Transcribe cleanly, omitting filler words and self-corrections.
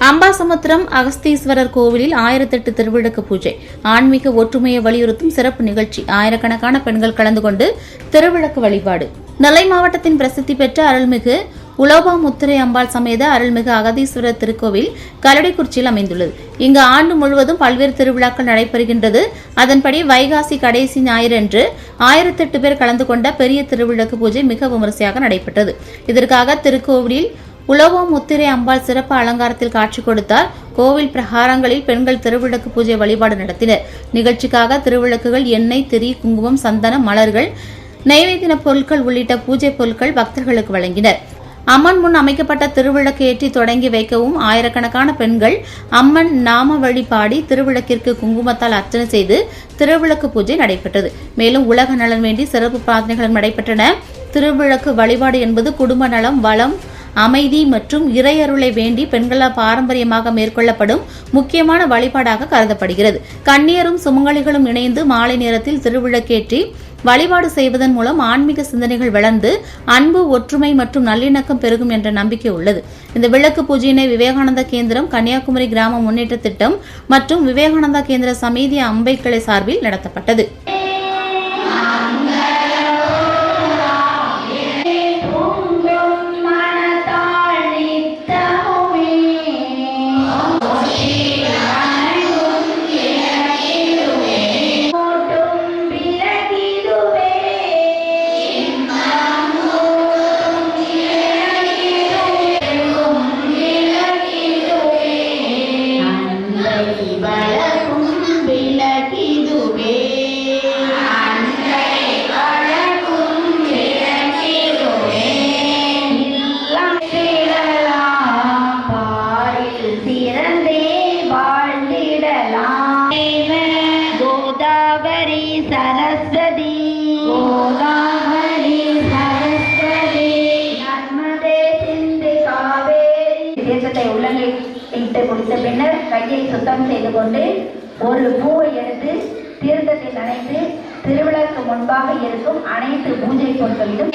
அம்பாசமுத்திரம் அகஸ்தீஸ்வரர் கோவிலில் 1008 திருவிளக்கு பூஜை, ஆன்மீக ஒற்றுமையை வலியுறுத்தும் சிறப்பு நிகழ்ச்சி. ஆயிரக்கணக்கான பெண்கள் கலந்து கொண்டு திருவிளக்கு வழிபாடு. நெல்லை மாவட்டத்தின் பிரசித்தி பெற்ற அருள்மிகு உலோபாமுத்திரை அம்பாள் சமேத அருள்மிகு அகதீஸ்வரர் திருக்கோவில் கல்லடைக்குறிச்சியில் அமைந்துள்ளது. இங்கு ஆண்டு முழுவதும் பல்வேறு திருவிழாக்கள் நடைபெறுகின்றது. அதன்படி வைகாசி கடைசி ஞாயிறன்று 1008 பேர் கலந்து கொண்ட பெரிய திருவிளக்கு பூஜை மிக விமரிசையாக நடைபெற்றது. இதற்காக திருக்கோவிலில் உலோபாமுத்திரை அம்பாள் சிறப்பு அலங்காரத்தில் காட்சி கொடுத்தார். கோவில் பிரகாரங்களில் பெண்கள் திருவிளக்கு பூஜை வழிபாடு நடத்தினர். நிகழ்ச்சிக்காக திருவிளக்குகள், எண்ணெய், திரி, குங்குமம், சந்தனம், மலர்கள், நைவேத்திய பொருட்கள் உள்ளிட்ட பூஜை பொருட்கள் பக்தர்களுக்கு வழங்கினர். அம்மன் முன் அமைக்கப்பட்ட திருவிளக்கு ஏற்றி தொடங்கி வைக்கவும் ஆயிரக்கணக்கான பெண்கள் அம்மன் நாம வழி பாடி திருவிளக்கிற்கு குங்குமத்தால் அர்ச்சனை செய்து திருவிளக்கு பூஜை நடைபெற்றது. மேலும் உலக நலன் வேண்டி சிறப்பு பிரார்த்தனைகளும் நடைபெற்றன. திருவிளக்கு வழிபாடு என்பது குடும்ப நலம், வளம், அமைதி மற்றும் இறையருளை வேண்டி பெண்களால் பாரம்பரியமாக மேற்கொள்ளப்படும் முக்கியமான வழிபாடாக கருதப்படுகிறது. கன்னியரும் சுமங்கலிகளும் இணைந்து மாலை நேரத்தில் திருவிளக்கேற்றி வழிபாடு செய்வதன் மூலம் ஆன்மீக சிந்தனைகள் வளர்ந்து அன்பு, ஒற்றுமை மற்றும் நல்லிணக்கம் பெருகும் என்ற நம்பிக்கை உள்ளது. இந்த விளக்கு பூஜையினை விவேகானந்தா கேந்திரம், கன்னியாகுமரி கிராம முன்னேற்ற திட்டம் மற்றும் விவேகானந்தா கேந்திர சமீதி அம்பைக்கிளை சார்பில் நடத்தப்பட்டது. குடித்த பின்னர் கையை சுத்தம் செய்து கொண்டு ஒரு பூவை எடுத்து தீர்த்தத்தில் நனைத்து திருவிளக்கு முன்பாக இருக்கும் அனைத்து பூஜை பொருட்களிலும்